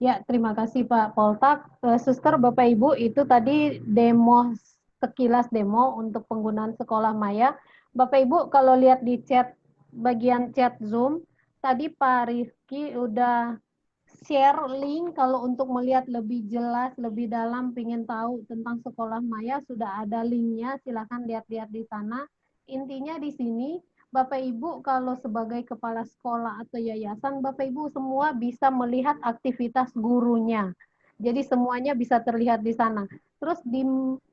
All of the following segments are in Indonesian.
Ya, terima kasih Pak Poltak. Suster, Bapak Ibu, itu tadi demo sekilas demo untuk penggunaan Sekolah Maya. Bapak Ibu, kalau lihat di chat bagian chat Zoom, tadi Pak Rifki udah share link kalau untuk melihat lebih jelas, lebih dalam, pengen tahu tentang Sekolah Maya, sudah ada linknya, silakan lihat-lihat di sana. Intinya di sini, Bapak Ibu kalau sebagai kepala sekolah atau yayasan, Bapak Ibu semua bisa melihat aktivitas gurunya. Jadi semuanya bisa terlihat di sana. Terus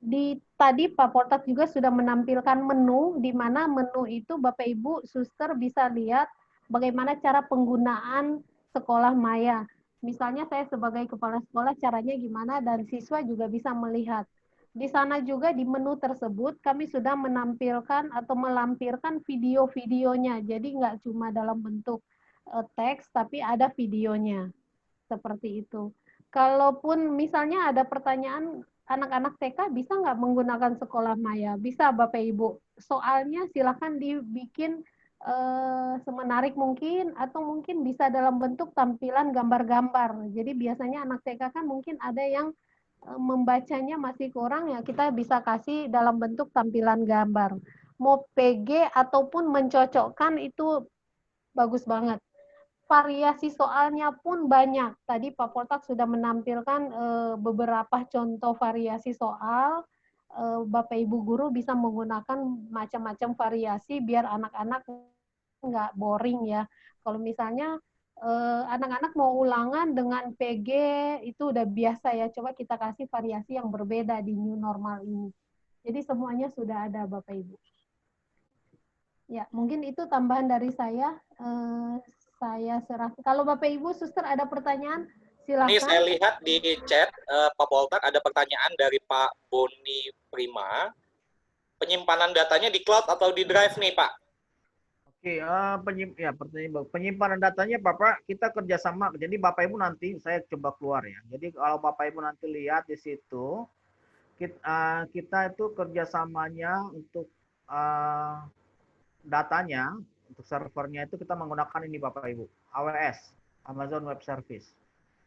di tadi Pak Portak juga sudah menampilkan menu, di mana menu itu Bapak Ibu suster bisa lihat bagaimana cara penggunaan Sekolah Maya. Misalnya saya sebagai kepala sekolah caranya gimana dan siswa juga bisa melihat. Di sana juga di menu tersebut kami sudah menampilkan atau melampirkan video-videonya. Jadi nggak cuma dalam bentuk teks, tapi ada videonya. Seperti itu. Kalaupun misalnya ada pertanyaan anak-anak TK bisa nggak menggunakan Sekolah Maya? Bisa Bapak Ibu. Soalnya silahkan dibikin semenarik mungkin atau mungkin bisa dalam bentuk tampilan gambar-gambar. Jadi biasanya anak TK kan mungkin ada yang membacanya masih kurang ya kita bisa kasih dalam bentuk tampilan gambar. Mau PG ataupun mencocokkan itu bagus banget. Variasi soalnya pun banyak. Tadi Pak Poltak sudah menampilkan beberapa contoh variasi soal. Bapak Ibu guru bisa menggunakan macam-macam variasi biar anak-anak nggak boring ya. Kalau misalnya anak-anak mau ulangan dengan PG itu udah biasa ya. Coba kita kasih variasi yang berbeda di new normal ini. Jadi semuanya sudah ada Bapak Ibu. Ya, mungkin itu tambahan dari saya. Saya serah. Kalau Bapak Ibu, Suster ada pertanyaan, Ini saya silakan. lihat di chat Pak Poltak ada pertanyaan dari Pak Boni Prima. Penyimpanan datanya di cloud atau di drive nih Pak? Oke, penyimpanan datanya Bapak kita kerjasama. Jadi Bapak Ibu nanti saya coba keluar ya. Jadi kalau Bapak Ibu nanti lihat di situ, kita itu kerjasamanya untuk datanya, untuk servernya itu kita menggunakan ini Bapak Ibu, AWS, Amazon Web Service.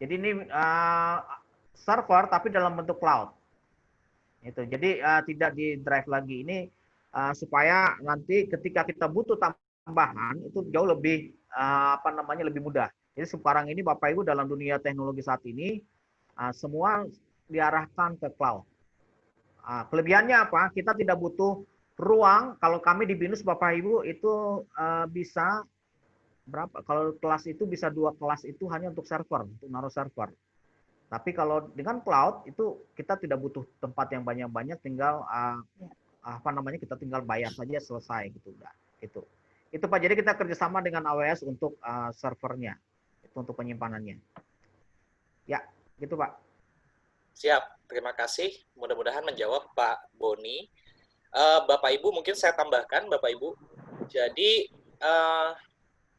Jadi ini server tapi dalam bentuk cloud. Itu. Jadi tidak di drive lagi. Ini supaya nanti ketika kita butuh tambahan itu jauh lebih lebih mudah. Jadi sekarang ini Bapak Ibu dalam dunia teknologi saat ini semua diarahkan ke cloud. Kelebihannya apa? Kita tidak butuh ruang. Kalau kami di BINUS Bapak Ibu itu bisa berapa? Kalau kelas itu bisa 2 kelas itu hanya untuk server, untuk naruh server. Tapi kalau dengan cloud itu kita tidak butuh tempat yang banyak-banyak, tinggal kita tinggal bayar saja selesai gitu udah. Itu Pak. Jadi kita kerjasama dengan AWS untuk servernya, itu untuk penyimpanannya. Ya, gitu Pak. Siap, terima kasih. Mudah-mudahan menjawab Pak Boni. Bapak Ibu mungkin saya tambahkan Bapak Ibu. Jadi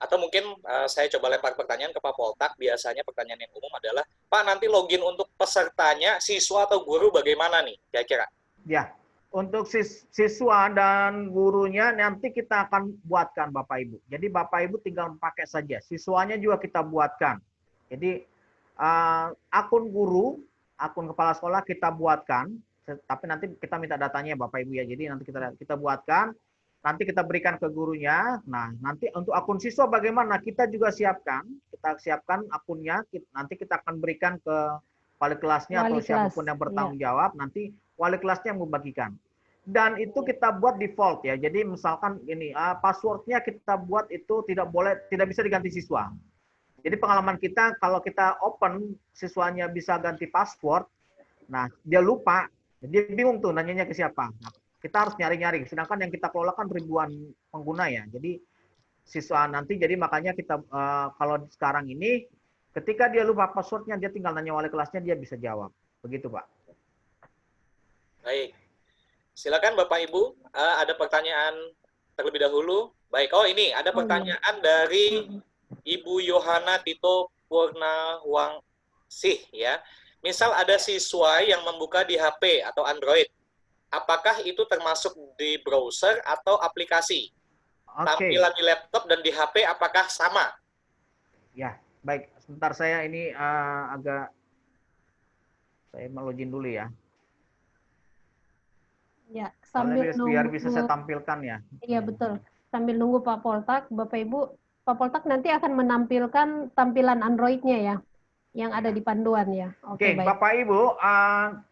atau mungkin saya coba lempar pertanyaan ke Pak Poltak. Biasanya pertanyaan yang umum adalah, Pak nanti login untuk pesertanya siswa atau guru bagaimana nih kira-kira? Ya, untuk siswa dan gurunya nanti kita akan buatkan Bapak Ibu. Jadi Bapak Ibu tinggal pakai saja. Siswanya juga kita buatkan. Jadi akun guru, akun kepala sekolah kita buatkan, tapi nanti kita minta datanya Bapak Ibu ya. Jadi nanti kita buatkan, nanti kita berikan ke gurunya. Nah, nanti untuk akun siswa bagaimana? Kita juga siapkan, kita siapkan akunnya. Nanti kita akan berikan ke wali kelasnya atau siapapun yang bertanggung jawab. Nanti wali kelasnya yang membagikan. Dan itu kita buat default ya. Jadi misalkan ini passwordnya kita buat itu tidak bisa diganti siswa. Jadi pengalaman kita kalau kita open siswanya bisa ganti password, nah dia lupa, dia bingung tuh nanyanya ke siapa. Nah, kita harus nyari-nyari. Sedangkan yang kita kelola kan ribuan pengguna ya. Jadi siswa nanti jadi makanya kita kalau sekarang ini ketika dia lupa passwordnya dia tinggal nanya wali kelasnya dia bisa jawab. Begitu Pak. Baik. Silakan Bapak Ibu, ada pertanyaan terlebih dahulu. Baik, oh ini ada pertanyaan dari Ibu Yohana Tito Purnawangsih ya. Misal ada siswa yang membuka di HP atau Android, apakah itu termasuk di browser atau aplikasi? Tampilan di laptop dan di HP apakah sama? Ya, Baik, sebentar saya ini saya mau login dulu ya. Ya, Soalnya sambil biar bisa saya nunggu, tampilkan ya. iya betul. Sambil nunggu Pak Poltak, Bapak Ibu, Pak Poltak nanti akan menampilkan tampilan Android-nya ya, yang ada Ya. di panduan ya. Oke, Oke, baik. Bapak Ibu,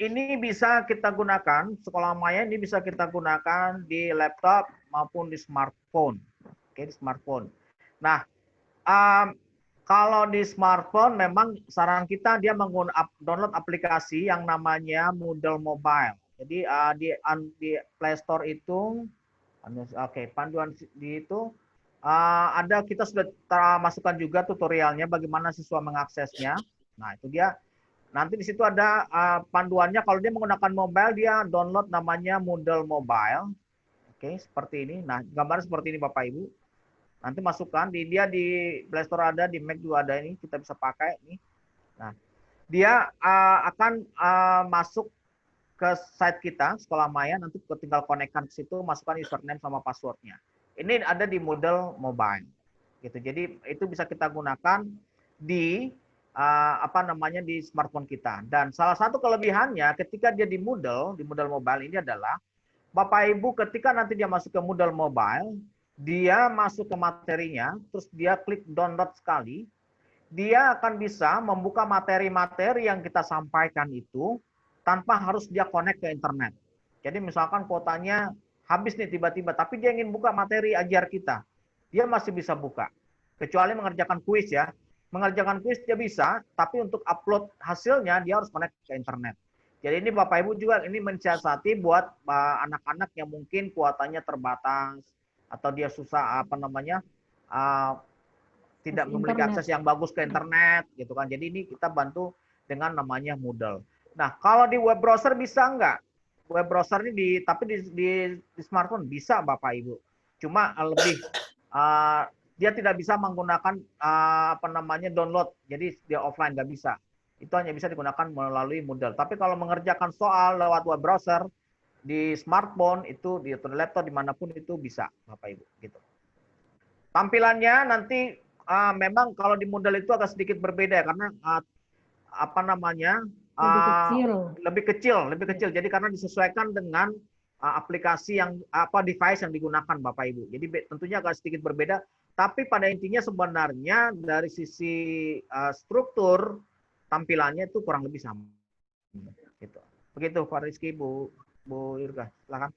ini bisa kita gunakan, Sekolah Maya ini bisa kita gunakan di laptop maupun di smartphone. Oke, di smartphone. Nah, kalau di smartphone memang saran kita dia download aplikasi yang namanya Moodle Mobile. Jadi di Play Store itu, oke, panduan di itu ada kita sudah masukkan juga tutorialnya bagaimana siswa mengaksesnya. Nah, itu dia. Nanti di situ ada panduannya. Kalau dia menggunakan mobile, dia download namanya Moodle Mobile. Oke, seperti ini. Nah, gambar seperti ini Bapak Ibu. Nanti masukkan dia di Play Store ada, di Mac juga ada ini. Kita bisa pakai ini. Nah, dia akan masuk ke site kita Sekolah Maya. Nanti tinggal konekkan ke situ, masukkan username sama passwordnya. Ini ada di Moodle Mobile. Gitu. Jadi itu bisa kita gunakan di di smartphone kita. Dan salah satu kelebihannya ketika dia di Moodle Mobile ini adalah Bapak Ibu ketika nanti dia masuk ke Moodle Mobile, dia masuk ke materinya, terus dia klik download sekali, dia akan bisa membuka materi-materi yang kita sampaikan itu tanpa harus dia connect ke internet. Jadi misalkan kuotanya habis nih tiba-tiba, tapi dia ingin buka materi ajar kita, dia masih bisa buka. Kecuali mengerjakan kuis ya. Mengerjakan kuis dia bisa, tapi untuk upload hasilnya dia harus connect ke internet. Jadi ini Bapak Ibu juga ini mensiasati buat anak-anak yang mungkin kuotanya terbatas atau dia susah tidak memiliki Internet. akses yang bagus ke internet gitu kan. Jadi ini kita bantu dengan namanya Moodle. Nah, kalau di web browser bisa enggak? Web browser ini di smartphone bisa Bapak Ibu. Cuma lebih dia tidak bisa menggunakan download. Jadi dia offline nggak bisa. Itu hanya bisa digunakan melalui Moodle. Tapi kalau mengerjakan soal lewat web browser di smartphone itu di laptop dimanapun itu bisa Bapak Ibu gitu. Tampilannya nanti memang kalau di Moodle itu agak sedikit berbeda karena Lebih kecil. lebih kecil. Jadi karena disesuaikan dengan aplikasi yang device yang digunakan Bapak Ibu. Jadi tentunya agak sedikit berbeda, tapi pada intinya sebenarnya dari sisi struktur tampilannya itu kurang lebih sama. Gitu. Begitu Pak Rizky, Bu Irga, silakan.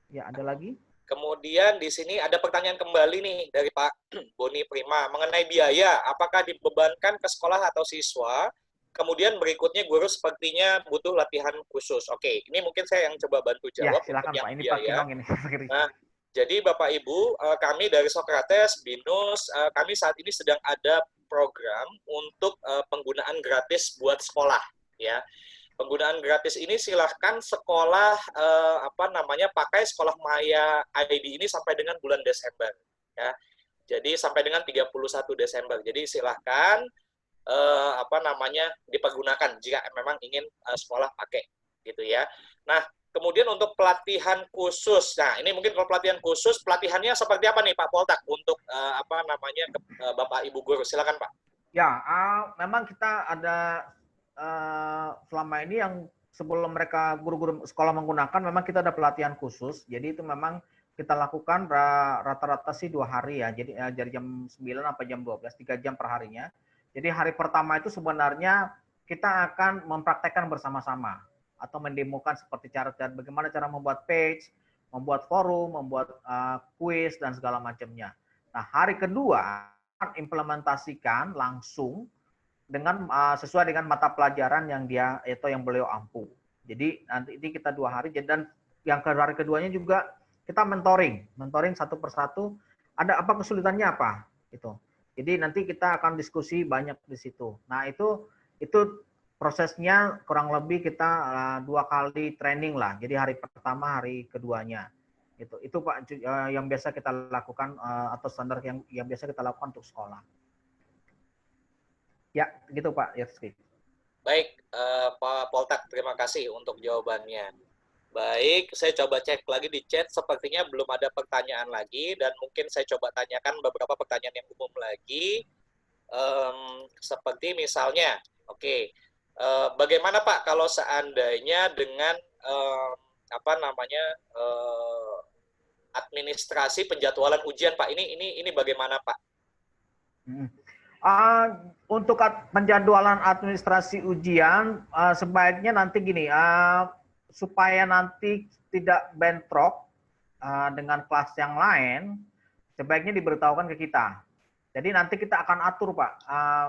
Ya, ada lagi? Kemudian di sini ada pertanyaan kembali nih dari Pak Boni Prima mengenai biaya. Apakah dibebankan ke sekolah atau siswa? Kemudian berikutnya guru sepertinya butuh latihan khusus. Oke, ini mungkin saya yang coba bantu Ya, jawab untuk silakan yang Pak. Ini Pak biaya. Kinong ini. Nah, jadi Bapak Ibu, kami dari Socrates, BINUS, kami saat ini sedang ada program untuk penggunaan gratis buat sekolah, ya. Penggunaan gratis ini silahkan sekolah pakai Sekolah Maya ID ini sampai dengan bulan Desember, ya. Jadi sampai dengan 31 Desember. Jadi silahkan dipergunakan jika memang ingin sekolah pakai gitu ya. Nah, kemudian untuk pelatihan khusus. Nah, ini mungkin kalau pelatihan khusus, pelatihannya seperti apa nih Pak Poltak untuk Bapak Ibu guru? Silakan Pak. Ya, memang kita ada selama ini yang sebelum mereka guru-guru sekolah menggunakan, memang kita ada pelatihan khusus. Jadi itu memang kita lakukan rata-rata sih 2 hari ya. Jadi dari jam 9 sampai jam 12, 3 jam per harinya. Jadi hari pertama itu sebenarnya kita akan mempraktekkan bersama-sama atau mendemokan seperti bagaimana cara membuat page, membuat forum, membuat kuis dan segala macamnya. Nah, hari kedua implementasikan langsung dengan sesuai dengan mata pelajaran yang beliau ampu. Jadi nanti ini kita 2 hari dan yang hari keduanya juga kita mentoring satu persatu ada apa kesulitannya apa gitu. Jadi nanti kita akan diskusi banyak di situ. Nah, itu prosesnya kurang lebih kita 2 kali training lah. Jadi hari pertama, hari keduanya. Gitu. Itu Pak yang biasa kita lakukan atau standar yang biasa kita lakukan untuk sekolah. Ya, gitu Pak Yerski. Baik, Pak Poltak, terima kasih untuk jawabannya. Baik, saya coba cek lagi di chat. Sepertinya belum ada pertanyaan lagi, dan mungkin saya coba tanyakan beberapa pertanyaan yang umum lagi. Seperti misalnya, oke, bagaimana Pak kalau seandainya dengan apa namanya administrasi penjadwalan ujian Pak? Ini bagaimana Pak? Hmm. Untuk penjadwalan administrasi ujian, sebaiknya nanti gini, supaya nanti tidak bentrok dengan kelas yang lain, sebaiknya diberitahukan ke kita. Jadi nanti kita akan atur Pak,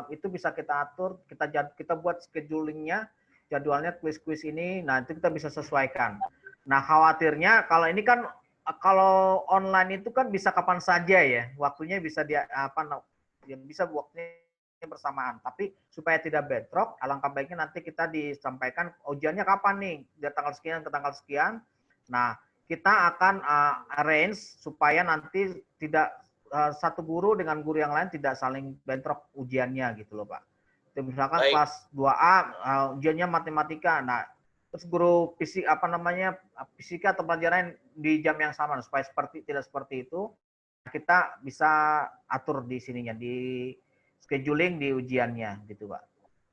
itu bisa kita atur, kita buat schedulingnya, jadwalnya kuis-kuis ini, nah itu kita bisa sesuaikan. Nah khawatirnya kalau ini kan, kalau online itu kan bisa kapan saja ya, waktunya bisa bisa waktunya bersamaan. Tapi supaya tidak bentrok, alangkah baiknya nanti kita disampaikan ujiannya kapan nih, dari tanggal sekian ke tanggal sekian. Nah, kita akan arrange supaya nanti tidak satu guru dengan guru yang lain tidak saling bentrok ujiannya gitu loh Pak. Misalkan Baik. kelas 2A ujiannya matematika. Nah, terus guru fisika atau pelajaran di jam yang sama supaya tidak seperti itu. Kita bisa atur di sininya, di scheduling di ujiannya gitu Pak.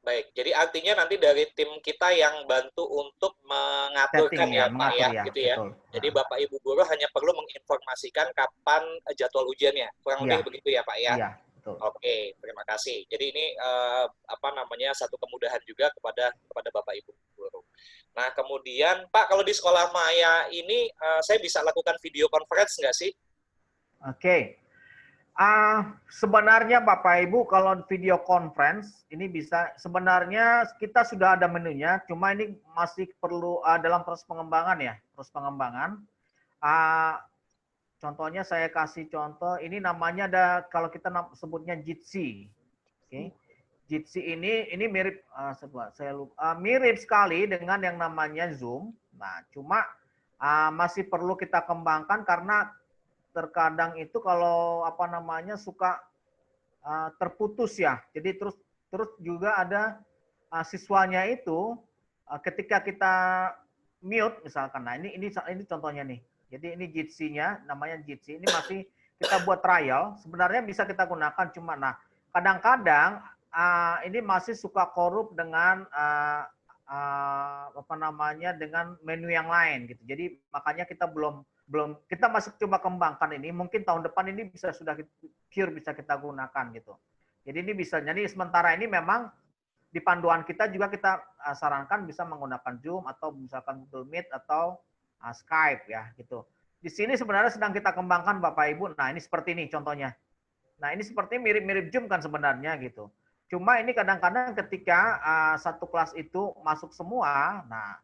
Baik, jadi artinya nanti dari tim kita yang bantu untuk mengaturkan Setting ya, ya Pak mengatur ya, ya, gitu ya. betul. Jadi Bapak Ibu guru hanya perlu menginformasikan kapan jadwal ujiannya, kurang Iya, lebih begitu ya Pak ya. iya, betul. Oke, terima kasih. Jadi ini apa namanya satu kemudahan juga kepada Bapak Ibu guru. Nah kemudian Pak, kalau di sekolah maya ini saya bisa lakukan video conference nggak sih? Oke. Sebenarnya Bapak Ibu kalau video conference ini bisa, sebenarnya kita sudah ada menunya, cuma ini masih perlu dalam proses pengembangan ya, proses pengembangan. Contohnya saya kasih contoh, ini namanya ada, kalau kita sebutnya Jitsi. Oke. Jitsi ini mirip, mirip sekali dengan yang namanya Zoom. Nah, cuma masih perlu kita kembangkan karena terkadang itu kalau suka terputus ya. Jadi terus juga ada siswanya itu ketika kita mute misalkan. Nah, ini contohnya nih. Jadi ini Jitsi-nya, namanya Jitsi. Ini masih kita buat trial. Sebenarnya bisa kita gunakan, cuma kadang-kadang ini masih suka korup dengan dengan menu yang lain gitu. Jadi makanya kita belum kita masih coba kembangkan ini. Mungkin tahun depan ini sudah pure bisa kita gunakan gitu. Jadi ini bisa. Jadi sementara ini memang di panduan kita juga kita sarankan bisa menggunakan Zoom atau misalkan Google Meet atau Skype ya gitu. Di sini sebenarnya sedang kita kembangkan Bapak Ibu. Nah, ini seperti ini contohnya. Nah, ini seperti mirip-mirip Zoom kan sebenarnya gitu. Cuma ini kadang-kadang ketika satu kelas itu masuk semua, nah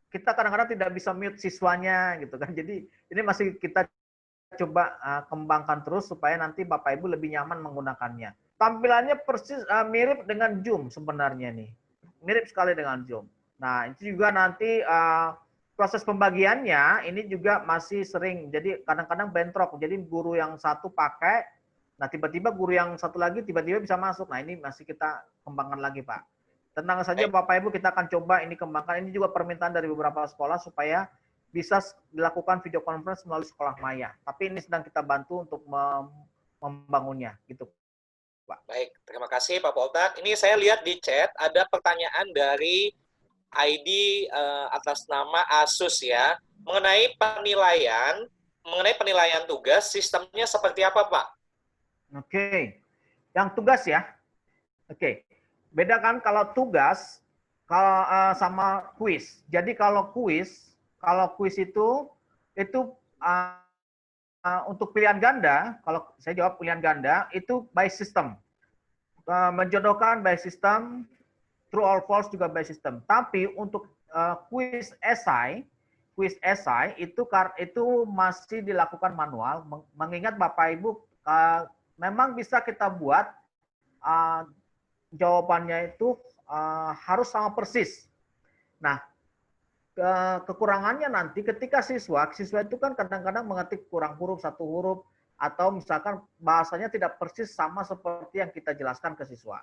kita kadang-kadang tidak bisa mute siswanya gitu kan. Jadi ini masih kita coba kembangkan terus supaya nanti Bapak Ibu lebih nyaman menggunakannya. Tampilannya persis mirip dengan Zoom sebenarnya nih. Mirip sekali dengan Zoom. Nah, itu juga nanti proses pembagiannya ini juga masih sering. Jadi kadang-kadang bentrok. Jadi guru yang satu pakai, nah tiba-tiba guru yang satu lagi tiba-tiba bisa masuk. Nah, ini masih kita kembangkan lagi, Pak. Tenang saja Bapak Ibu, kita akan coba ini kembangkan. Ini juga permintaan dari beberapa sekolah supaya bisa dilakukan video conference melalui sekolah maya. Tapi ini sedang kita bantu untuk membangunnya, gitu, Pak. Baik, terima kasih Pak Poltak. Ini saya lihat di chat ada pertanyaan dari ID atas nama Asus ya, mengenai penilaian tugas, sistemnya seperti apa Pak? Oke, yang tugas ya. Oke, bedakan kalau tugas sama kuis. Jadi kalau kuis itu untuk pilihan ganda, kalau saya jawab pilihan ganda itu by system. Menjodohkan by system, true or false juga by system. Tapi untuk kuis esai itu masih dilakukan manual. Mengingat Bapak Ibu memang bisa kita buat jawabannya itu harus sama persis. Nah, kekurangannya nanti ketika siswa itu kan kadang-kadang mengetik kurang huruf, satu huruf, atau misalkan bahasanya tidak persis sama seperti yang kita jelaskan ke siswa.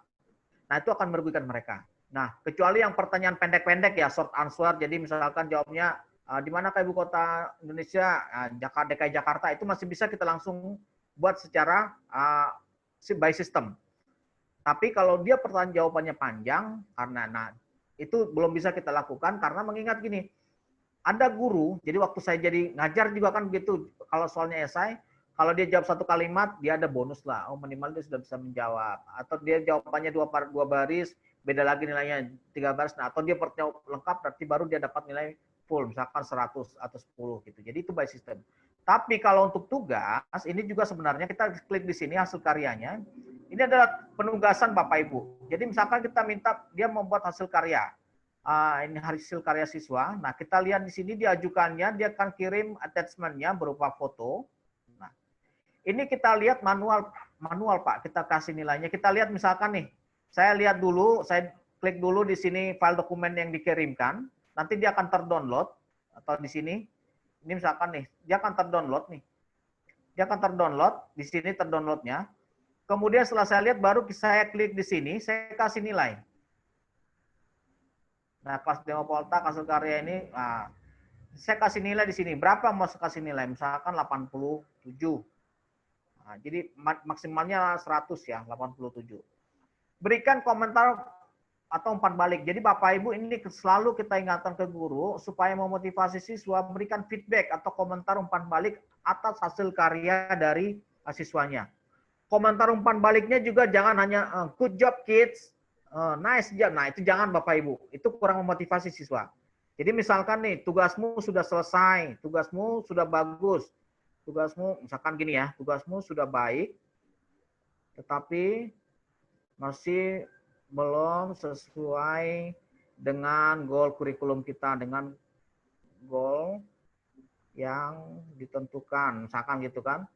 Nah, itu akan merugikan mereka. Nah, kecuali yang pertanyaan pendek-pendek ya, short answer. Jadi misalkan jawabnya di manakah ibu kota Indonesia, Jakarta, DKI Jakarta, itu masih bisa kita langsung buat secara by system. Tapi kalau dia pertanyaan jawabannya panjang, karena itu belum bisa kita lakukan karena mengingat gini, ada guru, jadi waktu saya jadi ngajar juga kan begitu, kalau soalnya esai, kalau dia jawab satu kalimat, dia ada bonus lah, oh minimal dia sudah bisa menjawab. Atau dia jawabannya dua baris, beda lagi nilainya 3 baris, nah, atau dia pertanyaan lengkap, berarti baru dia dapat nilai full, misalkan 100 atau 10 gitu. Jadi itu by system. Tapi kalau untuk tugas, ini juga sebenarnya kita klik di sini hasil karyanya, ini adalah penugasan Bapak Ibu. Jadi misalkan kita minta dia membuat hasil karya, ini hasil karya siswa. Nah, kita lihat di sini diajukannya, dia akan kirim attachment-nya berupa foto. Nah, ini kita lihat manual Pak, kita kasih nilainya. Kita lihat misalkan nih, saya lihat dulu, saya klik dulu di sini file dokumen yang dikirimkan, nanti dia akan terdownload, atau di sini, ini misalkan nih, dia akan terdownload nih. Dia akan terdownload, di sini terdownloadnya. Kemudian setelah saya lihat, baru saya klik di sini, saya kasih nilai. Nah, kelas demo Poltak hasil karya ini, saya kasih nilai di sini. Berapa mau saya kasih nilai? Misalkan 87. Nah, jadi maksimalnya 100 ya, 87. Berikan komentar atau umpan balik. Jadi Bapak Ibu ini selalu kita ingatkan ke guru supaya memotivasi siswa berikan feedback atau komentar umpan balik atas hasil karya dari siswanya. Komentar umpan baliknya juga jangan hanya good job kids, nice job. Nah, itu jangan Bapak Ibu. Itu kurang memotivasi siswa. Jadi misalkan nih, tugasmu sudah selesai, tugasmu sudah bagus, tugasmu misalkan gini ya, tugasmu sudah baik, tetapi masih belum sesuai dengan goal kurikulum kita, dengan goal yang ditentukan, misalkan gitu kan.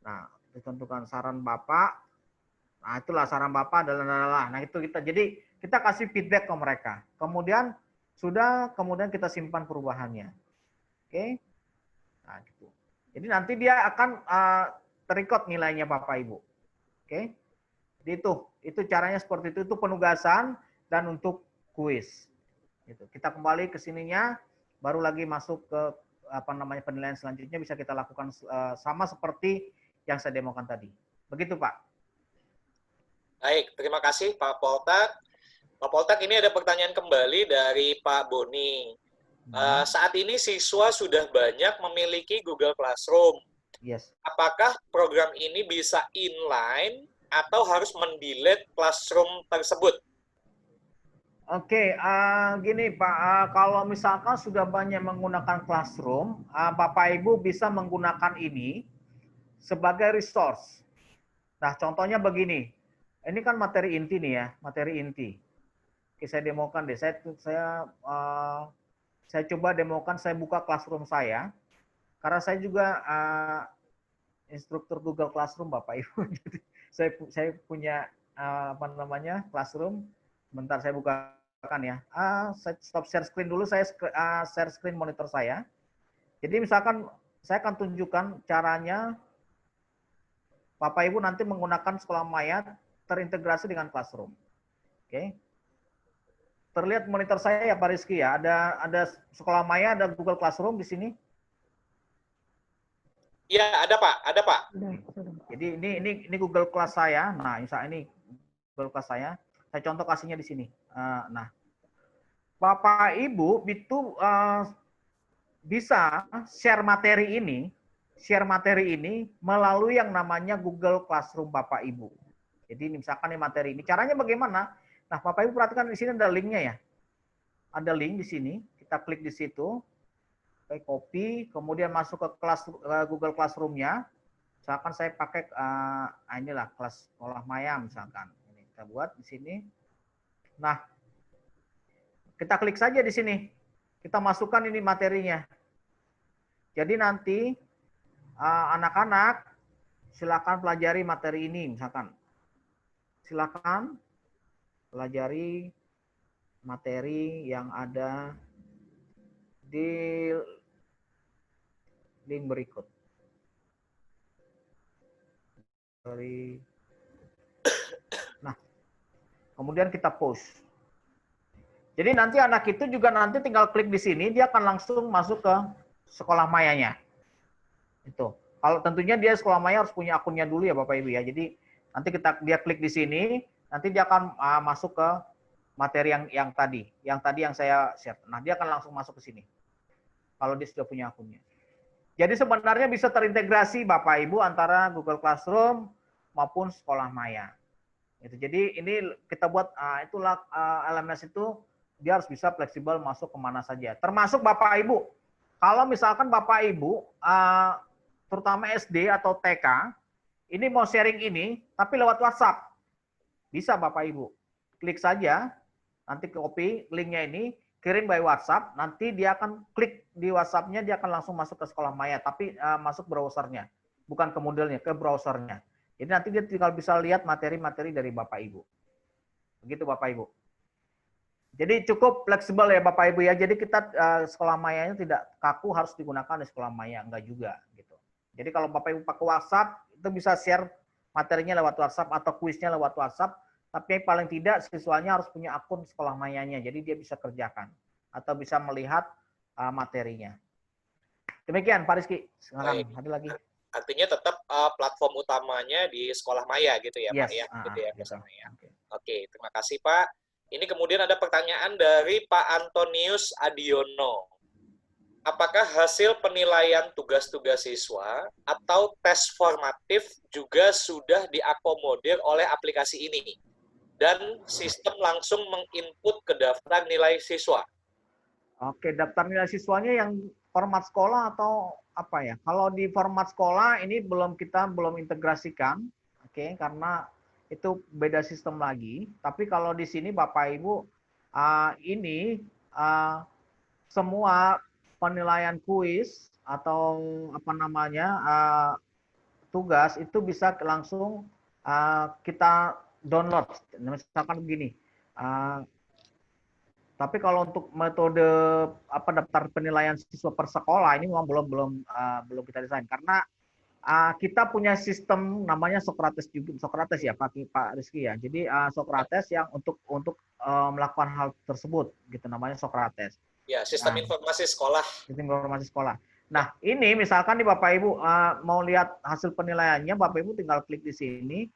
Nah, ditentukan saran Bapak. Nah, itulah saran Bapak adalah. Nah, itu kita. Jadi kita kasih feedback ke mereka. Kemudian kemudian kita simpan perubahannya. Oke. Nah, gitu. Jadi nanti dia akan terrecord nilainya Bapak Ibu. Oke. Jadi itu caranya seperti itu penugasan dan untuk kuis. Gitu. Kita kembali ke sininya, baru lagi masuk ke penilaian selanjutnya bisa kita lakukan sama seperti yang saya demokan tadi. Begitu Pak. Baik, terima kasih Pak Poltak. Pak Poltak, ini ada pertanyaan kembali dari Pak Boni. Saat ini siswa sudah banyak memiliki Google Classroom. Yes. Apakah program ini bisa inline atau harus mendelete Classroom tersebut? Oke, gini Pak, kalau misalkan sudah banyak menggunakan Classroom, Bapak Ibu bisa menggunakan ini sebagai resource. Nah, contohnya begini, ini kan materi inti nih ya, materi inti. Oke, saya demokan deh, saya coba demokan, saya buka Classroom saya, karena saya juga instruktur Google Classroom Bapak Ibu, jadi saya punya Classroom. Bentar saya bukakan ya. Saya stop share screen dulu, saya share screen monitor saya. Jadi misalkan saya akan tunjukkan caranya Bapak Ibu nanti menggunakan Sekolah Maya terintegrasi dengan Classroom. Oke. Terlihat monitor saya ya Pak Rizky ya. Ada Sekolah Maya, ada Google Classroom di sini. Iya, ada Pak, ada Pak. Jadi ini Google Class saya. Nah, misalnya ini Google Class saya. Saya contoh kasihnya di sini. Nah, Bapak Ibu itu bisa share materi ini melalui yang namanya Google Classroom Bapak Ibu. Jadi ini misalkan ini materi ini. Caranya bagaimana? Nah, Bapak Ibu perhatikan di sini ada linknya ya. Ada link di sini. Kita klik di situ. Oke, copy, kemudian masuk ke Google Classroom-nya. Misalkan saya pakai inilah kelas Sekolah Maya misalkan. Ini kita buat di sini. Nah, kita klik saja di sini. Kita masukkan ini materinya. Jadi nanti anak-anak silakan pelajari materi ini misalkan. Silakan pelajari materi yang ada di link berikut. Nah, kemudian kita post. Jadi nanti anak itu juga nanti tinggal klik di sini, dia akan langsung masuk ke sekolah mayanya. Itu. Kalau tentunya dia sekolah maya harus punya akunnya dulu ya Bapak Ibu ya. Jadi nanti dia klik di sini, nanti dia akan masuk ke materi yang tadi yang saya share. Nah, dia akan langsung masuk ke sini. Kalau dia sudah punya akunnya. Jadi sebenarnya bisa terintegrasi Bapak Ibu antara Google Classroom maupun sekolah maya. Gitu. Jadi ini kita buat itulah LMS itu dia harus bisa fleksibel masuk kemana saja. Termasuk Bapak Ibu. Kalau misalkan Bapak Ibu terutama SD atau TK ini mau sharing ini tapi lewat WhatsApp. Bisa Bapak Ibu. Klik saja, nanti copy linknya ini, kirim by WhatsApp, nanti dia akan klik di WhatsApp-nya, dia akan langsung masuk ke sekolah maya, tapi masuk browsernya, bukan ke Moodle-nya, ke browsernya. Jadi nanti dia tinggal bisa lihat materi-materi dari Bapak Ibu. Begitu Bapak Ibu. Jadi cukup fleksibel ya Bapak Ibu ya. Jadi kita sekolah mayanya tidak kaku harus digunakan di sekolah maya, enggak juga gitu. Jadi kalau Bapak Ibu pakai WhatsApp, itu bisa share materinya lewat WhatsApp atau kuisnya lewat WhatsApp, tapi paling tidak siswanya harus punya akun sekolah mayanya, jadi dia bisa kerjakan atau bisa melihat materinya. Demikian Pak Rizky, silakan ada lagi. Artinya tetap platform utamanya di sekolah maya gitu ya Yes. Pak ya, gitu ya bersama ya. Okay. Oke, terima kasih Pak. Ini kemudian ada pertanyaan dari Pak Antonius Adiono. Apakah hasil penilaian tugas-tugas siswa atau tes formatif juga sudah diakomodir oleh aplikasi ini? Dan sistem langsung menginput ke daftar nilai siswa. Oke, daftar nilai siswanya yang format sekolah atau apa ya? Kalau di format sekolah ini kita belum integrasikan, oke, karena itu beda sistem lagi. Tapi kalau di sini Bapak Ibu ini semua penilaian kuis atau apa namanya tugas itu bisa langsung kita download. Misalkan begini. Tapi kalau untuk metode daftar penilaian siswa per sekolah ini memang belum kita desain karena kita punya sistem namanya Socrates ya Pak Rizky ya. Jadi Socrates yang untuk melakukan hal tersebut gitu namanya Socrates. Ya, sistem informasi sekolah. Sistem informasi sekolah. Nah, ini misalkan nih Bapak Ibu mau lihat hasil penilaiannya, Bapak Ibu tinggal klik di sini.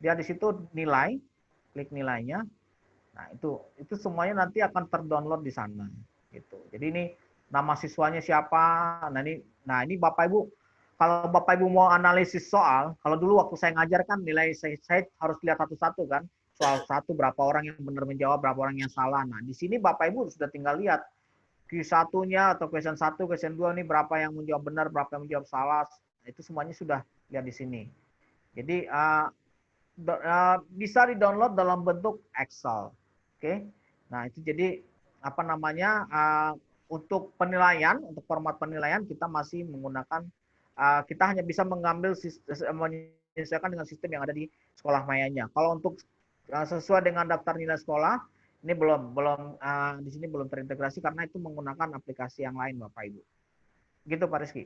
Dia di situ nilai, klik nilainya. Nah, itu semuanya nanti akan terdownload di sana gitu. Jadi ini nama siswanya siapa. Nah, ini Bapak Ibu kalau Bapak Ibu mau analisis soal, kalau dulu waktu saya ngajar kan nilai saya harus lihat satu-satu kan. Soal satu berapa orang yang benar menjawab, berapa orang yang salah. Nah, di sini Bapak Ibu sudah tinggal lihat Q1-nya atau question 1, question 2 ini berapa yang menjawab benar, berapa yang menjawab salah. Itu semuanya sudah lihat di sini. Jadi bisa di-download dalam bentuk Excel. Oke. Nah, itu jadi apa namanya untuk penilaian, untuk format penilaian kita masih menggunakan kita hanya bisa mengambil menyesuaikan dengan sistem yang ada di sekolah mayanya. Kalau untuk sesuai dengan daftar nilai sekolah ini belum di sini belum terintegrasi karena itu menggunakan aplikasi yang lain Bapak Ibu. Gitu Pak Rizky.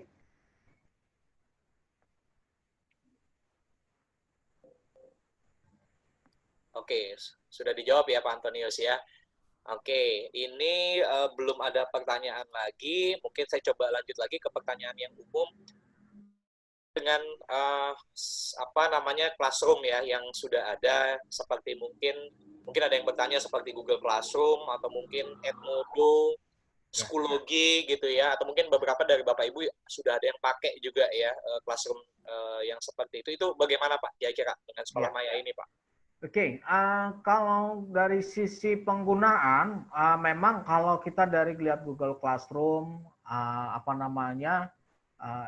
Oke, sudah dijawab ya Pak Antonius ya. Oke, ini belum ada pertanyaan lagi. Mungkin saya coba lanjut lagi ke pertanyaan yang umum dengan Classroom ya yang sudah ada seperti mungkin ada yang bertanya seperti Google Classroom atau mungkin Edmodo, Schoology gitu ya, atau mungkin beberapa dari Bapak Ibu sudah ada yang pakai juga ya Classroom yang seperti itu. Itu bagaimana Pak kira-kira dengan sekolah maya ini Pak? Oke, kalau dari sisi penggunaan, memang kalau kita dari lihat Google Classroom,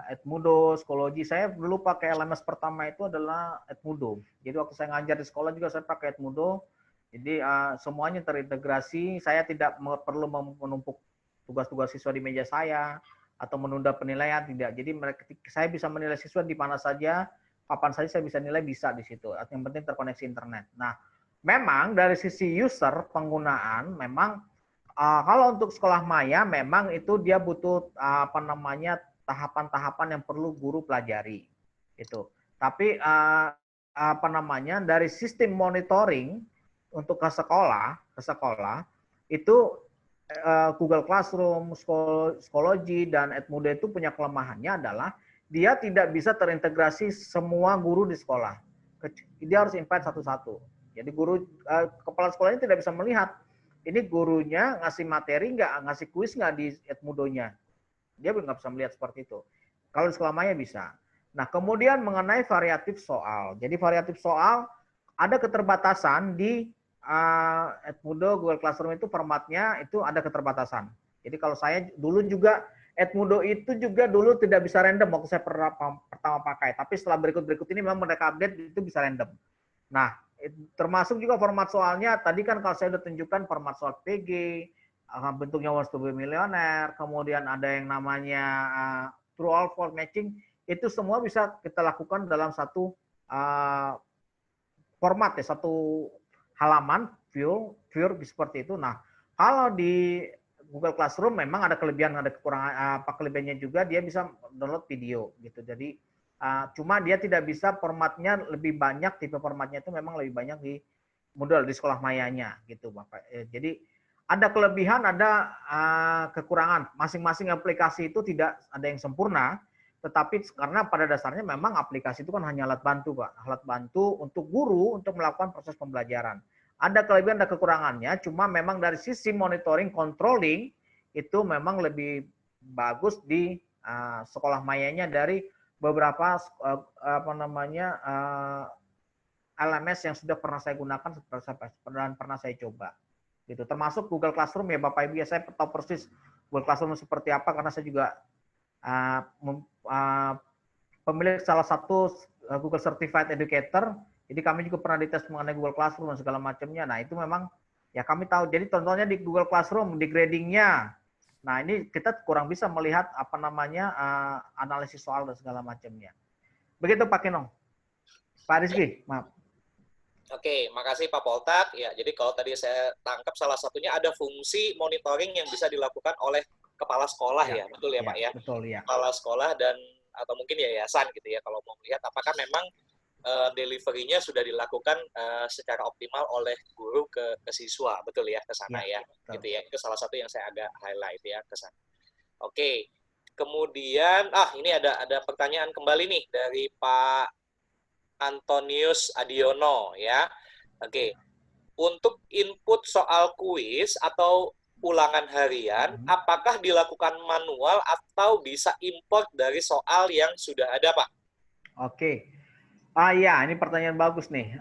Edmodo, Schoology, saya dulu pakai LMS pertama itu adalah Edmodo. Jadi waktu saya ngajar di sekolah juga saya pakai Edmodo. Jadi semuanya terintegrasi, saya tidak perlu menumpuk tugas-tugas siswa di meja saya atau menunda penilaian, tidak. Jadi saya bisa menilai siswa di mana saja, kapan saja saya bisa nilai bisa di situ. Yang penting terkoneksi internet. Nah, memang dari sisi user penggunaan, memang kalau untuk sekolah maya, memang itu dia butuh tahapan-tahapan yang perlu guru pelajari. Itu. Tapi dari sistem monitoring untuk ke sekolah itu Google Classroom, Schoology, dan Edmodo itu punya kelemahannya adalah dia tidak bisa terintegrasi semua guru di sekolah. Dia harus invite satu-satu. Jadi kepala sekolahnya tidak bisa melihat ini gurunya ngasih materi nggak, ngasih kuis nggak di Edmodo-nya. Dia nggak bisa melihat seperti itu. Kalau di sekolah maya bisa. Nah, kemudian mengenai variatif soal. Jadi variatif soal ada keterbatasan di Edmodo, Google Classroom itu formatnya itu ada keterbatasan. Jadi kalau saya dulu juga Edmodo itu juga dulu tidak bisa random waktu saya pertama pakai. Tapi setelah berikut ini memang mereka update itu bisa random. Nah, termasuk juga format soalnya. Tadi kan kalau saya sudah tunjukkan format soal PG, bentuknya wants to be millionaire, kemudian ada yang namanya true or false matching, itu semua bisa kita lakukan dalam satu format ya, satu halaman view seperti itu. Nah, kalau di Google Classroom memang ada kelebihan, ada kekurangan. Kelebihannya juga dia bisa download video gitu. Jadi cuma dia tidak bisa formatnya lebih banyak, tipe formatnya itu memang lebih banyak di Moodle di sekolah mayanya gitu, Bapak. Jadi ada kelebihan, ada kekurangan. Masing-masing aplikasi itu tidak ada yang sempurna, tetapi karena pada dasarnya memang aplikasi itu kan hanya alat bantu, Pak. Alat bantu untuk guru untuk melakukan proses pembelajaran. Ada kelebihan, ada kekurangannya, cuma memang dari sisi monitoring, controlling, itu memang lebih bagus di sekolah mayanya dari beberapa LMS yang sudah pernah saya gunakan dan pernah saya coba. Gitu. Termasuk Google Classroom ya Bapak Ibu, ya saya tahu persis Google Classroom seperti apa karena saya juga pemilik salah satu Google Certified Educator. Jadi kami juga pernah dites mengenai Google Classroom dan segala macamnya. Nah itu memang ya kami tahu. Jadi contohnya di Google Classroom di gradingnya. Nah ini kita kurang bisa melihat apa namanya analisis soal dan segala macamnya. Begitu Pak Kinong. Pak Rizky, maaf. Oke, makasih Pak Poltak. Ya, jadi kalau tadi saya tangkap salah satunya ada fungsi monitoring yang bisa dilakukan oleh kepala sekolah ya, betul ya Pak ya? Betul ya. Kepala sekolah dan atau mungkin yayasan gitu ya, kalau mau melihat apakah memang delivery-nya sudah dilakukan secara optimal oleh guru ke siswa, betul ya, ke sana ya, gitu ya. Itu salah satu yang saya agak highlight ya ke sana. Oke, kemudian ini ada pertanyaan kembali nih dari Pak Antonius Adiono ya. Oke. Untuk input soal kuis atau ulangan harian, apakah dilakukan manual atau bisa import dari soal yang sudah ada, Pak? Oke. Ya, ini pertanyaan bagus nih.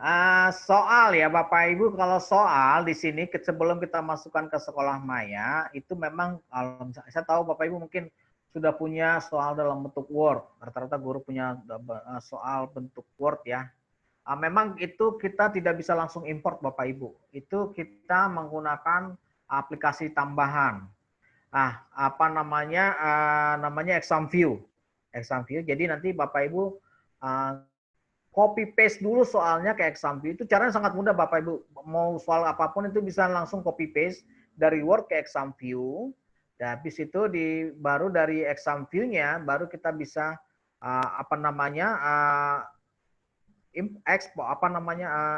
Soal ya Bapak Ibu, kalau soal di sini sebelum kita masukkan ke sekolah maya, itu memang saya tahu Bapak Ibu mungkin sudah punya soal dalam bentuk Word. Rata-rata guru punya soal bentuk Word ya. Memang itu kita tidak bisa langsung import Bapak Ibu. Itu kita menggunakan aplikasi tambahan. Apa namanya? Namanya ExamView. ExamView. Jadi nanti Bapak Ibu copy paste dulu soalnya ke ExamView. Itu caranya sangat mudah Bapak Ibu. Mau soal apapun itu bisa langsung copy paste dari Word ke ExamView. Dan habis itu baru dari ExamView-nya baru kita bisa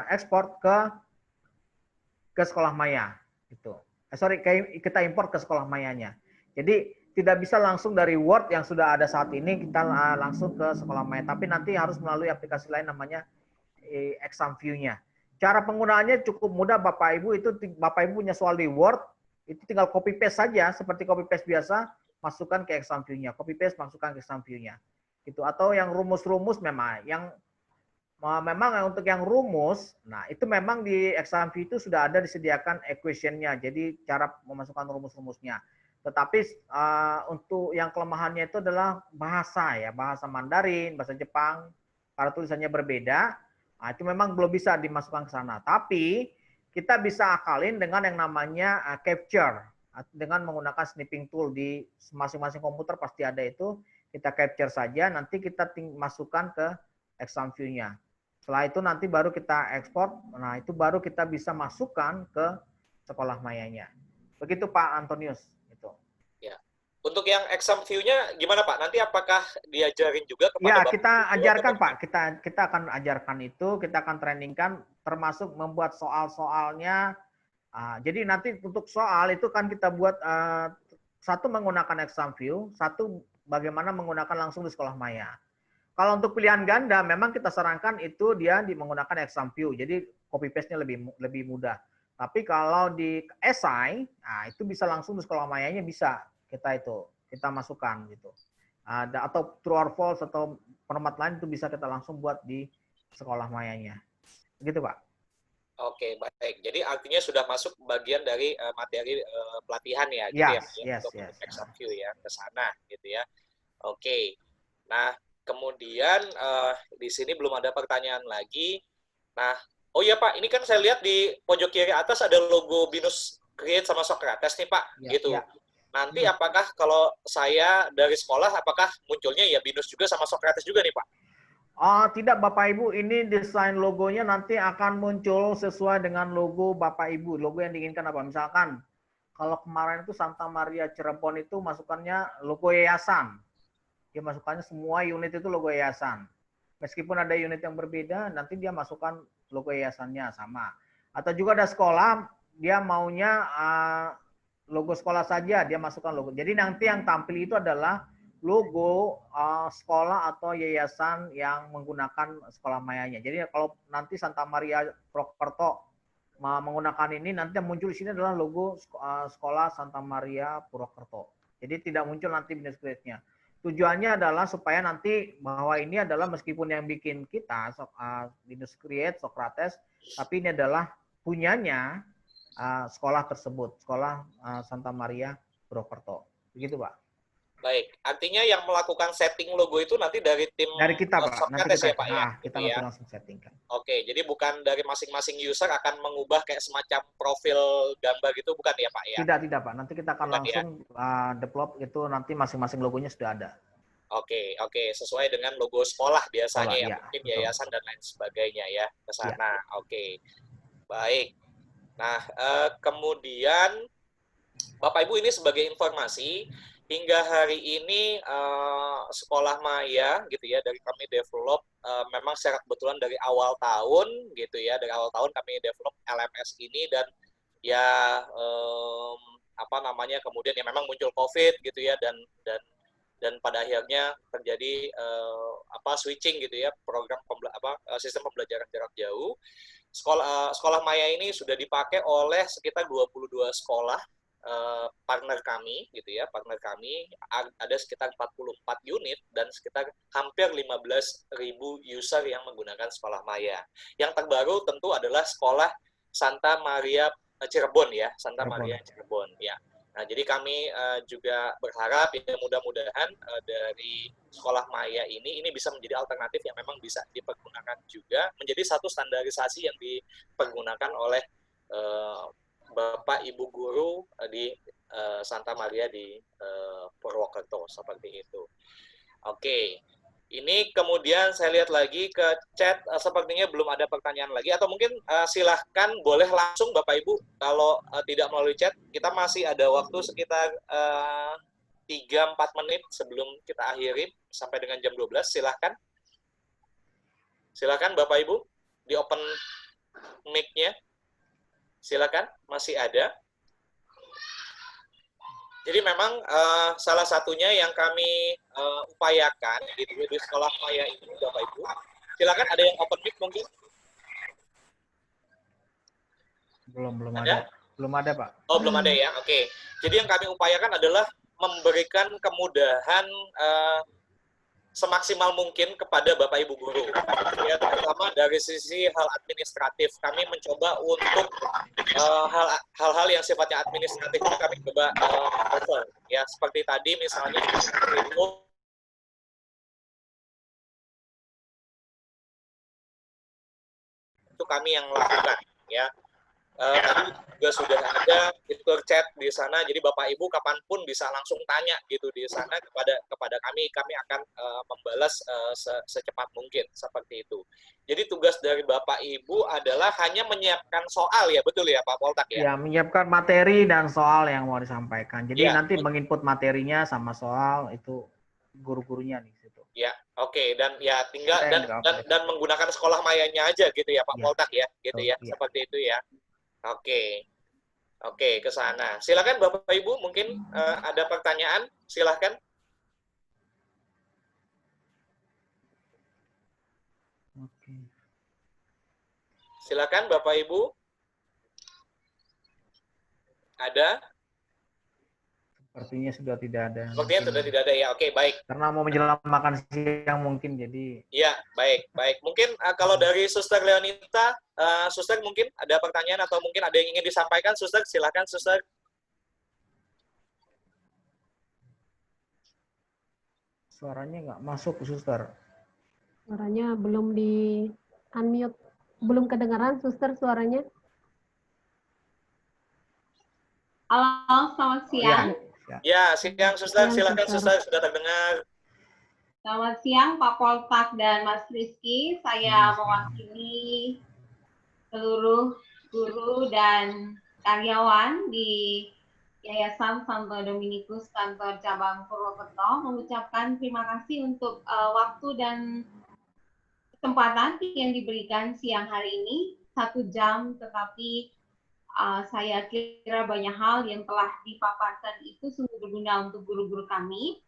ekspor ke sekolah maya gitu. Kita import ke sekolah mayanya. Jadi tidak bisa langsung dari Word yang sudah ada saat ini kita langsung ke sekolah maya, tapi nanti harus melalui aplikasi lain namanya ExamView-nya. Cara penggunaannya cukup mudah Bapak Ibu, itu Bapak Ibu punya soal di Word, itu tinggal copy paste saja seperti copy paste biasa, masukkan ke ExamView-nya. Copy paste masukkan ke ExamView-nya. Gitu. Atau yang rumus-rumus memang untuk yang rumus, nah itu memang di ExamView itu sudah ada disediakan equation-nya, jadi cara memasukkan rumus-rumusnya. Tetapi untuk yang kelemahannya itu adalah bahasa ya, bahasa Mandarin, bahasa Jepang, karena tulisannya berbeda, itu memang belum bisa dimasukkan ke sana. Tapi kita bisa akalin dengan yang namanya capture, dengan menggunakan snipping tool di masing-masing komputer pasti ada itu, kita capture saja, nanti kita masukkan ke ExamView-nya. Setelah itu nanti baru kita ekspor, nah itu baru kita bisa masukkan ke sekolah mayanya. Begitu Pak Antonius. Gitu. Ya. Untuk yang ExamView-nya gimana Pak? Nanti apakah diajarin juga kepada Bapak? Ya, kita ajarkan Pak. Kita akan ajarkan itu, kita akan trainingkan, termasuk membuat soal-soalnya Jadi nanti untuk soal itu kan kita buat satu menggunakan exam view, satu bagaimana menggunakan langsung di sekolah maya. Kalau untuk pilihan ganda, memang kita sarankan itu dia menggunakan exam view, jadi copy paste-nya lebih mudah. Tapi kalau di esai, itu bisa langsung di sekolah mayanya bisa kita masukkan gitu. Atau true or false atau format lain itu bisa kita langsung buat di sekolah mayanya. Begitu, Pak. Oke, baik. Jadi artinya sudah masuk bagian dari materi pelatihan ya, gitu Yes, ya, yes, untuk yes. exam view ya, ke sana gitu ya. Oke. Nah, kemudian di sini belum ada pertanyaan lagi. Nah, oh iya Pak, ini kan saya lihat di pojok kiri atas ada logo Binus Create sama Socrates nih Pak, Ya, gitu. ya. Nanti apakah kalau saya dari sekolah, apakah munculnya ya Binus juga sama Socrates juga nih Pak? Tidak Bapak Ibu, ini desain logonya nanti akan muncul sesuai dengan logo Bapak Ibu. Logo yang diinginkan apa? Misalkan kalau kemarin itu Santa Maria Cirebon itu masukannya logo yayasan. Dia masukkannya semua unit itu logo yayasan. Meskipun ada unit yang berbeda, nanti dia masukkan logo yayasannya sama. Atau juga ada sekolah, dia maunya logo sekolah saja, dia masukkan logo. Jadi nanti yang tampil itu adalah logo sekolah atau yayasan yang menggunakan sekolah mayanya. Jadi kalau nanti Santa Maria Purwokerto menggunakan ini, nanti yang muncul di sini adalah logo sekolah Santa Maria Purwokerto. Jadi tidak muncul nanti Binus Create-nya. Tujuannya adalah supaya nanti bahwa ini adalah meskipun yang bikin kita Binus Create, Socrates, tapi ini adalah punyanya sekolah tersebut, sekolah Santa Maria Purwokerto. Begitu, Pak. Baik, artinya yang melakukan setting logo itu nanti dari tim kita, Pak. Nanti Socrates ya Pak ya? kita gitu ya. langsung settingkan. Oke, jadi bukan dari masing-masing user akan mengubah kayak semacam profil gambar gitu, bukan ya Pak ya? Tidak Pak. Nanti kita akan bukan, langsung develop itu nanti masing-masing logonya sudah ada. Oke, sesuai dengan logo sekolah biasanya ya, mungkin betul. yayasan dan lain sebagainya ya ke sana. Oke, baik. Nah, kemudian Bapak Ibu ini sebagai informasi, hingga hari ini sekolah maya gitu ya dari kami develop memang secara kebetulan dari awal tahun gitu ya, dari awal tahun kami develop LMS ini dan ya kemudian ya memang muncul COVID gitu ya dan pada akhirnya terjadi switching gitu ya program sistem pembelajaran jarak jauh. Sekolah maya ini sudah dipakai oleh sekitar 22 sekolah partner kami gitu ya, ada sekitar 44 unit dan sekitar hampir 15.000 user yang menggunakan sekolah maya. Yang terbaru tentu adalah sekolah Santa Maria Cirebon ya, Maria Cirebon ya. Nah, jadi kami juga berharap ya mudah-mudahan dari sekolah maya ini bisa menjadi alternatif yang memang bisa dipergunakan juga, menjadi satu standarisasi yang dipergunakan oleh Bapak Ibu guru di Santa Maria di Purwokerto seperti itu. Oke. Ini kemudian saya lihat lagi ke chat, sepertinya belum ada pertanyaan lagi, atau mungkin silahkan boleh langsung Bapak Ibu, kalau tidak melalui chat, kita masih ada waktu sekitar 3-4 menit sebelum kita akhiri sampai dengan jam 12, silahkan. Silahkan Bapak Ibu, di open mic-nya, silakan, masih ada. Jadi memang salah satunya yang kami upayakan gitu di sekolah maya ini, Bapak Ibu. Silakan, ada yang open mic mungkin? Belum ada. Belum ada, Pak. Oh, belum ada ya. Oke. Jadi yang kami upayakan adalah memberikan kemudahan semaksimal mungkin kepada Bapak Ibu guru. Ya, terutama dari sisi hal administratif, kami mencoba untuk hal-hal yang sifatnya administratif kami coba cover. Ya, seperti tadi misalnya itu kami yang lakukan. Ya. Tadi juga sudah ada fitur chat di sana, jadi Bapak Ibu kapanpun bisa langsung tanya gitu di sana kepada kami akan membalas secepat mungkin seperti itu. Jadi tugas dari Bapak Ibu adalah hanya menyiapkan soal ya, betul ya Pak Poltak ya? Ya, menyiapkan materi dan soal yang mau disampaikan. Jadi ya, nanti menginput materinya sama soal itu guru-gurunya di situ. Ya, oke. Dan ya tinggal dan menggunakan sekolah mayanya aja gitu ya Pak Poltak ya, gitu ya, seperti itu ya. Oke. Oke, ke sana. Silakan Bapak Ibu, mungkin ada pertanyaan, silakan. Oke. Silakan Bapak Ibu. Ada? Sepertinya sudah tidak ada. Sepertinya sudah tidak ada ya. Oke, baik. Karena mau menjelang makan siang mungkin, jadi. Ya, baik, baik. Mungkin kalau dari Suster Leonita, Suster mungkin ada pertanyaan atau mungkin ada yang ingin disampaikan, Suster. Silakan, Suster. Suaranya nggak masuk, Suster. Suaranya belum di unmute. Belum kedengaran, Suster, suaranya. Halo, selamat siang. Ya, siang Suster. Silakan Suster, sudah terdengar. Selamat siang Pak Poltak dan Mas Rizky. Saya mewakili seluruh guru dan karyawan di Yayasan Santo Dominikus Kantor Cabang Purwokerto mengucapkan terima kasih untuk waktu dan kesempatan yang diberikan siang hari ini 1 jam, tetapi saya kira banyak hal yang telah dipaparkan itu sungguh berguna untuk guru-guru kami.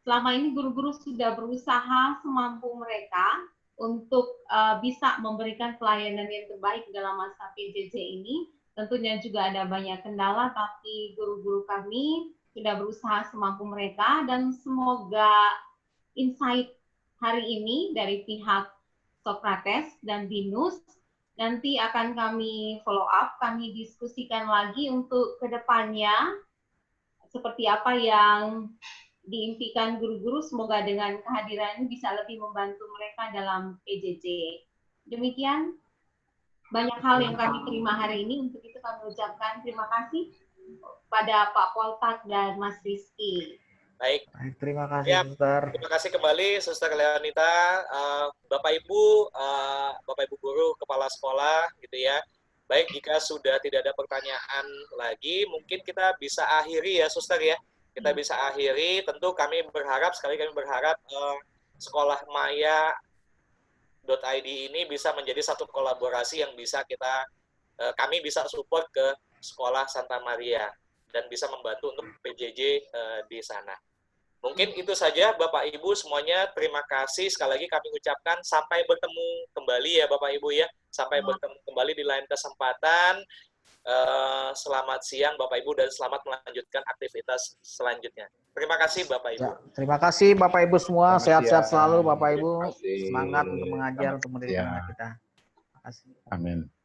Selama ini guru-guru sudah berusaha semampu mereka untuk bisa memberikan pelayanan yang terbaik dalam masa PJJ ini. Tentunya juga ada banyak kendala, tapi guru-guru kami sudah berusaha semampu mereka, dan semoga insight hari ini dari pihak Socrates dan BINUS nanti akan kami follow up, kami diskusikan lagi untuk kedepannya seperti apa yang diimpikan guru-guru. Semoga dengan kehadiran bisa lebih membantu mereka dalam PJJ. Demikian banyak hal yang kami terima hari ini. Untuk itu kami ucapkan terima kasih pada Pak Poltak dan Mas Rizky. Baik. Terima kasih, Suster. Terima kasih kembali, Suster Leonita, Bapak Ibu guru, kepala sekolah, gitu ya. Baik, jika sudah tidak ada pertanyaan lagi, mungkin kita bisa akhiri ya, Suster ya. Kita bisa akhiri. Tentu kami berharap Sekolah Maya.id ini bisa menjadi satu kolaborasi yang bisa kami bisa support ke Sekolah Santa Maria dan bisa membantu untuk PJJ di sana. Mungkin itu saja Bapak Ibu semuanya. Terima kasih sekali lagi kami ucapkan. Sampai bertemu kembali ya Bapak Ibu ya. Sampai bertemu kembali di lain kesempatan. Selamat siang Bapak Ibu dan selamat melanjutkan aktivitas selanjutnya. Terima kasih Bapak Ibu. Ya, terima kasih Bapak Ibu semua. Sehat-sehat selalu Bapak Ibu. Semangat Semangat untuk mengajar, untuk mendidik anak kita. Terima kasih. Amin.